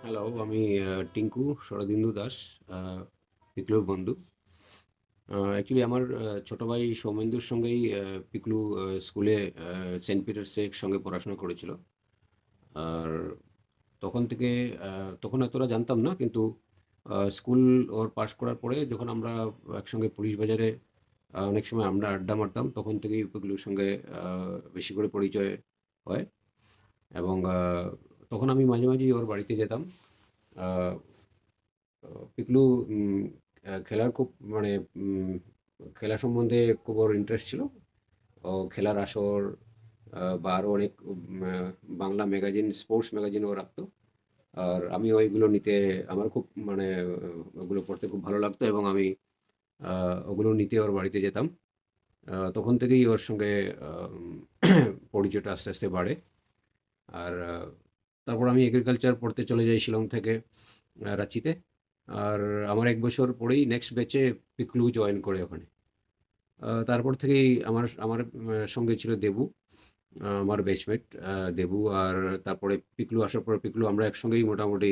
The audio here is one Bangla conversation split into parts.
হ্যালো, আমি টিঙ্কু শরদিন্দু দাস, পিকলুর বন্ধু। অ্যাকচুয়ালি আমার ছোট ভাই সৌমেন্দুর সঙ্গেই পিকলু স্কুলে সেন্ট পিটার্সে একসঙ্গে পড়াশোনা করেছিল। আর তখন থেকে তখন এতটা জানতাম না, কিন্তু স্কুল ওর পাশ করার পরে যখন আমরা একসঙ্গে পুলিশ বাজারে অনেক সময় আমরা আড্ডা মারতাম, তখন থেকেই পিকলুর সঙ্গে বেশি করে পরিচয় হয়। এবং তখন আমি মাঝে মাঝেই ওর বাড়িতে যেতাম। আহ, পিকলু উম, খেলার খুব মানে উম, খেলা সম্বন্ধে খুব ওর ইন্টারেস্ট ছিল। ও খেলার আসর বা আরও অনেক বাংলা ম্যাগাজিন, স্পোর্টস ম্যাগাজিন ও রাখতো। আর আমি ওইগুলো নিতে আমার খুব মানে ওগুলো পড়তে খুব ভালো লাগতো, এবং আমি ওগুলো নিতে ওর বাড়িতে যেতাম। তখন থেকেই ওর সঙ্গে পরিচয়টা আস্তে আস্তে বাড়ে। আর তারপর আমি এগ্রিকালচার পড়তে চলে যাই শিলং থেকে রাঁচিতে। আর আমার ১ বছর পরেই নেক্সট ব্যাচে পিকলু জয়েন করে ওখানে। তারপর থেকেই আমার আমার সঙ্গে ছিল দেবু, আমার ব্যাচমেট দেবু। আর তারপরে পিকলু আসার পর পিকলু আমরা একসঙ্গেই মোটামুটি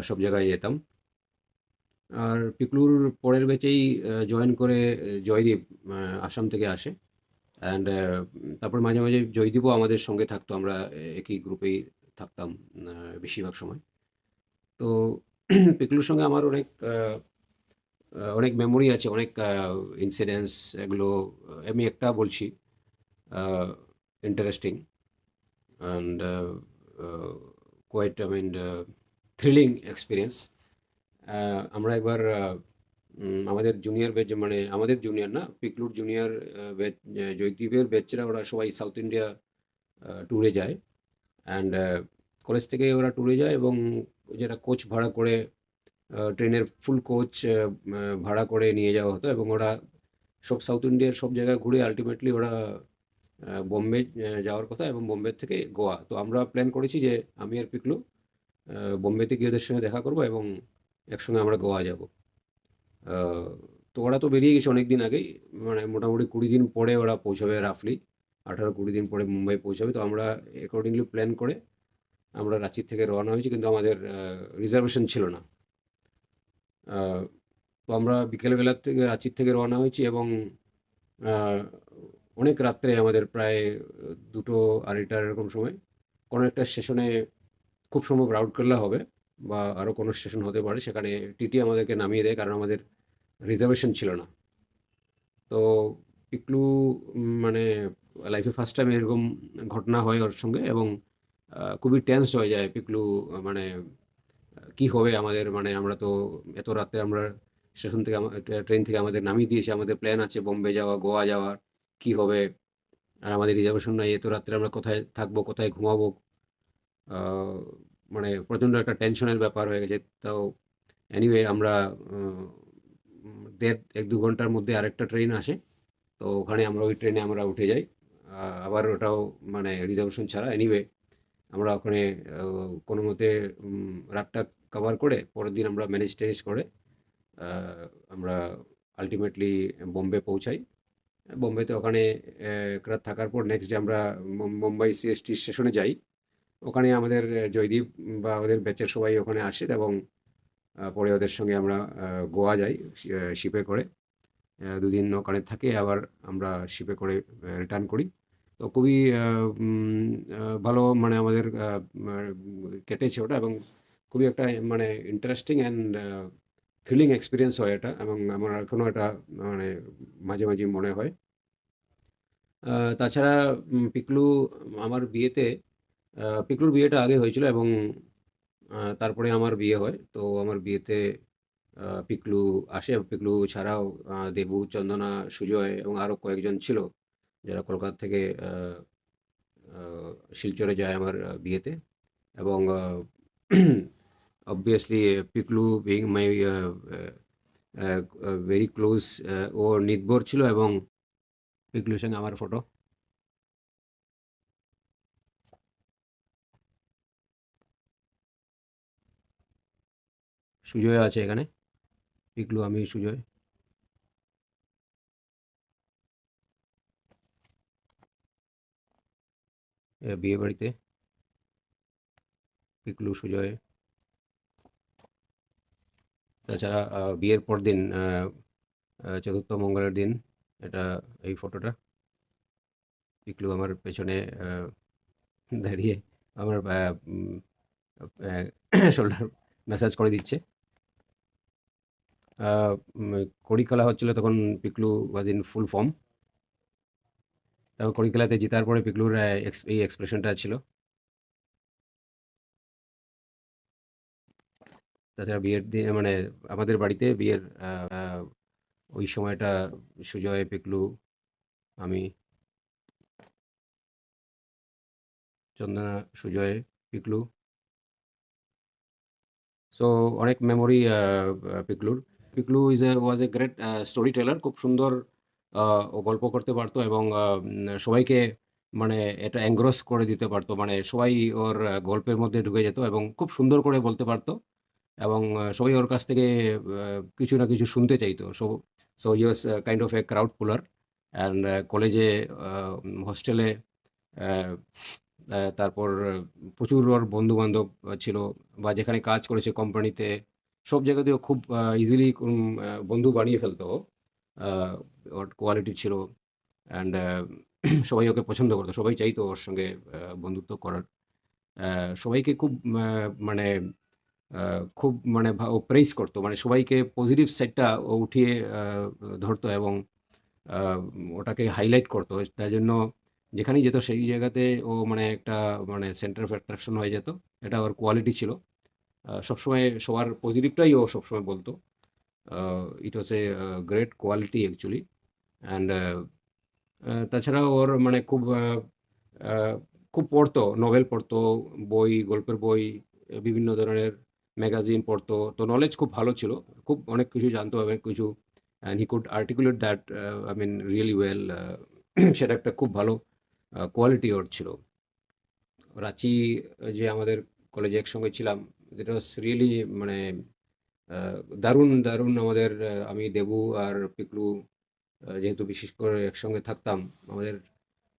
সব জায়গায় যেতাম। আর পিকলুর পরের ব্যাচেই জয়েন করে জয়দীপ, আসাম থেকে আসে। অ্যান্ড তারপর মাঝে মাঝে জয়দীপও আমাদের সঙ্গে থাকতো, আমরা একই গ্রুপেই থাকতাম বেশিরভাগ সময়। তো পিকলুর সঙ্গে আমার অনেক মেমোরি আছে, অনেক ইনসিডেন্টস। এগুলো আমি একটা বলছি, interesting and quite I mean thrilling experience. আমরা একবার আমাদের জুনিয়র ব্যাচ, মানে আমাদের জুনিয়র না, পিকলুর জুনিয়র ব্যাচ, জয়দীপের ব্যাচরা ওরা সবাই সাউথ ইন্ডিয়া ট্যুরে যায়। অ্যান্ড কলেজ থেকে ওরা ট্যুরে যায়, এবং যেটা কোচ ভাড়া করে, ট্রেনের ফুল কোচ ভাড়া করে নিয়ে যাওয়া হতো, এবং ওরা সব সাউথ ইন্ডিয়ার সব জায়গায় ঘুরে আলটিমেটলি ওরা বোম্বে যাওয়ার কথা, এবং বোম্বে থেকে গোয়া। তো আমরা প্ল্যান করেছি যে আমি আর পিকলু বোম্বেতে গিয়ে ওদের সঙ্গে দেখা করব, এবং একসঙ্গে আমরা গোয়া যাব। আহ, তো ওরা তো বেরিয়ে গেছে অনেক দিন আগেই, মানে মোটামুটি ২০ দিন পরে ওরা পৌঁছাবে, রাফলি ১৮-২০ দিন পরে মুম্বাই পৌঁছাবে। তো আমরা অ্যাকর্ডিংলি প্ল্যান করে আমরা রাঁচির থেকে রওনা হয়েছি, কিন্তু আমাদের রিজার্ভেশন ছিল না। আহ, তো আমরা বিকেলবেলার থেকে রাঁচির থেকে রওনা হয়েছি, এবং আহ, অনেক রাত্রে আমাদের প্রায় ২টো ২.৫টা এরকম সময় কোনো একটা স্টেশনে, খুব সম্ভব রাউরকেলা হবে বা আরও কোনো স্টেশন হতে পারে, সেখানে টিটি আমাদেরকে নামিয়ে দেয়, কারণ আমাদের রিজার্ভেশন ছিল না। তো পিকলু মানে লাইফে ফার্স্ট টাইম এরকম ঘটনা হয় ওর সঙ্গে, এবং খুবই টেন্স হয়ে যায় পিকলু। মানে কি হবে আমাদের, মানে আমরা তো এত রাত্রে আমরা স্টেশন থেকে ট্রেন থেকে আমাদের নামিয়ে দিয়েছে, আমাদের প্ল্যান আছে বোম্বে যাওয়া, গোয়া যাওয়ার, কি হবে? আর আমাদের রিজার্ভেশন নাই, এত রাত্রে আমরা কোথায় থাকবো, কোথায় ঘুমাবো? আহ, মানে প্রচণ্ড একটা টেনশনের ব্যাপার হয়ে গেছে। তো এনিওয়ে আমরা দেড় ১-২ ঘন্টার মধ্যে আরেকটা ট্রেন আসে। তো ওখানে আমরা ওই ট্রেনে আমরা উঠে যাই। আবার ওটাও মানে রিজার্ভেশন ছাড়া। এনিওয়ে আমরা ওখানে কোনো মতে রাতটা কভার করে পরের দিন আমরা ম্যানেজ ট্যানেজ করে আমরা আলটিমেটলি বোম্বে পৌঁছাই। বোম্বেতে ওখানে এক রাত থাকার পর নেক্সট ডে আমরা মুম্বাই সিএসটি স্টেশনে যাই। ওখানে আমাদের জয়দীপ বা ওদের ব্যাচের সবাই ওখানে আসে, এবং পরে ওদের সঙ্গে আমরা গোয়া যাই শিপে করে। ২ দিন ওখানে থাকে, আবার আমরা শিপে করে রিটার্ন করি। তো খুবই ভালো মানে আমাদের কেটেছে ওটা, এবং খুবই একটা মানে ইন্টারেস্টিং অ্যান্ড থ্রিলিং এক্সপিরিয়েন্স হয় এটা, এবং আমার এখনও এটা মানে মাঝে মাঝে মনে হয়। তাছাড়া পিকলু আমার বিয়েতে, পিকলুর বিয়েটা আগে হয়েছিল, এবং তারপরে আমার বিয়ে হয়। তো আমার বিয়েতে পিকলু আসে। পিকলু ছাড়াও দেবু, চন্দনা, সুজয় এবং আরও কয়েকজন ছিল, যারা কলকাতা থেকে আহ, আহ, শিলচরে যায় আমার বিয়েতে। এবং obviously Piklu being my very close, ও নির্ভর ছিল, এবং পিকলুর সঙ্গে আমার ফটো। সুজয় আছে এখানে, পিকলু, আমি, সুজয়। বিয়ে বাড়িতে পিকলু, সুজয়। তাছাড়া বিয়ের পর দিন চতুর্থ মঙ্গলের দিন এটা এই ফটোটা পিকলু আমার পেছনে দাঁড়িয়ে আমার শোল্ডার ম্যাসাজ করে দিচ্ছে। কড়ি খেলা হচ্ছিল তখন Piklu was in full form. তারপর কড়ি খেলাতে জেতার পরে পিকলুর এই এক্সপ্রেশনটা ছিল। তাছাড়া বিয়ের দিন মানে আমাদের বাড়িতে বিয়ের ওই সময়টা সুজয়, পিকলু, আমি, চন্দনা, সুজয়, পিকলু। সো অনেক মেমোরি পিকলুর। Piklu was a great storyteller. খুব সুন্দর ও গল্প করতে পারতো এবং সবাইকে মানে এটা এনগ্রস করে দিতে পারতো। মানে সবাই ওর গল্পের মধ্যে ঢুকে যেত এবং খুব সুন্দর করে বলতে পারতো এবং সবাই ওর কাছ থেকে কিছু না কিছু শুনতে চাইতো। So he was kind of a crowd puller. And কলেজে, হোস্টেলে, তারপর প্রচুর ওর বন্ধু-বান্ধব ছিল বা যেখানে কাজ করেছে কোম্পানিতে, সব জায়গাতেও খুব ইজিলি বন্ধু বানিয়ে ফেলতো ও। আ ওর কোয়ালিটি ছিল অ্যান্ড সবাই ওকে পছন্দ করতো। সবাই চাইতো ওর সঙ্গে বন্ধুত্ব করার। সবাইকে খুব আ মানে খুব মানে ও প্রেইজ করতো। মানে সবাইকে পজিটিভ সাইডটা ও উঠিয়ে আ ধরতো এবং আ ওটাকে হাইলাইট করতো। তাই জন্য যেখানেই যেত সেই জায়গাতে ও মানে একটা মানে সেন্টার অফ অ্যাট্রাকশন হয়ে যেত। এটা ওর কোয়ালিটি ছিল। সবসময় সবার পজিটিভটাই ও সবসময় বলতো। It was a great quality actually. And তাছাড়াও ওর মানে আ খুব পড়তো, নভেল পড়তো, বই, গল্পের বই, বিভিন্ন ধরনের ম্যাগাজিন পড়তো। তো নলেজ খুব ভালো ছিল। খুব অনেক কিছু জানতো, অনেক কিছু and he could articulate that I mean really well. সেটা একটা খুব ভালো কোয়ালিটি ওর ছিল। রাঁচি যে আমাদের কলেজে একসঙ্গে ছিলাম, ইট ওয়াজ রিয়েলি মানে আ দারুণ, দারুণ আমাদের আমি, দেবু আর পিকলু যেহেতু বিশেষ করে একসঙ্গে থাকতাম, আমাদের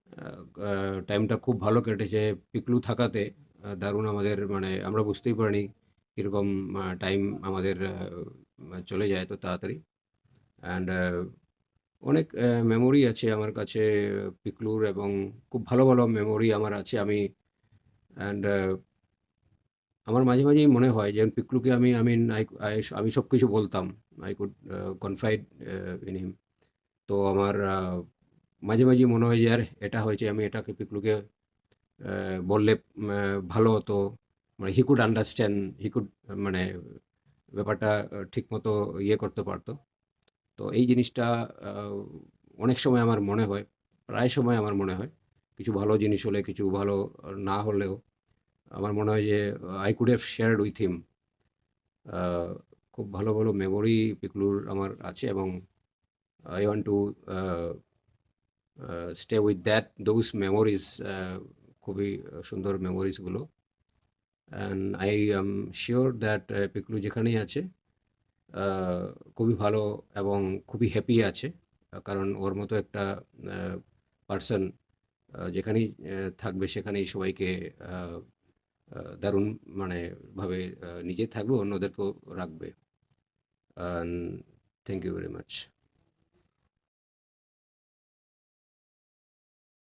আ আ টাইমটা খুব ভালো কেটেছে পিকলু থাকাতে। দারুণ আমাদের মানে আমরা বুঝতেই পারিনি কিরকম টাইম আমাদের চলে যায় এত তাড়াতাড়ি। অ্যান্ড অনেক মেমোরি আছে আমার কাছে পিকলুর এবং খুব ভালো, ভালো মেমোরি আমার আছে। অ্যান্ড আমার মাঝে, মাঝেই মনে হয় যে পিকলুকে আমি আই মিন আমি সবকিছু বলতাম। I could confide in him. তো আমার মাঝে, মাঝেই মনে হয় যে আরে এটা হয়েছে, আমি এটাকে পিকলুকে বললে ভালো হতো। মানে he could understand, he could মানে ব্যাপারটা ঠিকমতো ইয়ে করতে পারতো। তো এই জিনিসটা আ অনেক সময় আমার মনে হয়, প্রায় সময় আমার মনে হয়। কিছু ভালো জিনিস হলে, কিছু ভালো না হলেও আমার মনে হয় যে I could have shared with him. আ খুব ভালো, ভালো মেমোরি পিকলুর আমার আছে এবং I want to a a stay with those memories. খুবই সুন্দর মেমোরিজ গুলো। And I am sure that Piklu যেখানেই আছে আ খুবই ভালো এবং খুবই হ্যাপি আছে। কারণ ওর মতো একটা আ পারসন যেখানেই থাকবে সেখানেই সবাইকে আ আ দারুণ মানে ভাবে নিজে থাকবে, অন্যদেরকেও রাখবে। And thank you very much.